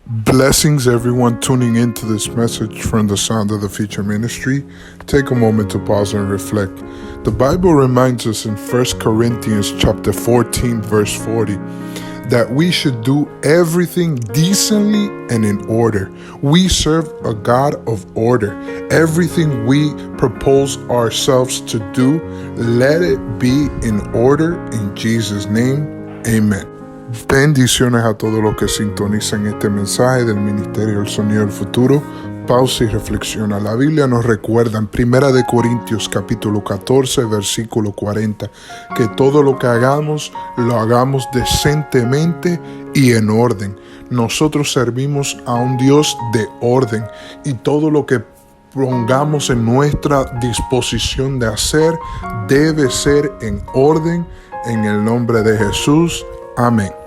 Blessings, everyone tuning into this message from the Sound of the Future Ministry. Take a moment to pause and reflect. The Bible reminds us in 1 Corinthians chapter 14, verse 40, that we should do everything decently and in order. We serve a God of order. Everything we propose ourselves to do, let it be in order in Jesus' name. Amen. Bendiciones a todos los que sintonizan este mensaje del Ministerio del Sonido del Futuro. Pausa y reflexiona. La Biblia nos recuerda en 1 Corintios capítulo 14, versículo 40, que todo lo que hagamos, lo hagamos decentemente y en orden. Nosotros servimos a un Dios de orden y todo lo que pongamos en nuestra disposición de hacer debe ser en orden en el nombre de Jesús. Amén.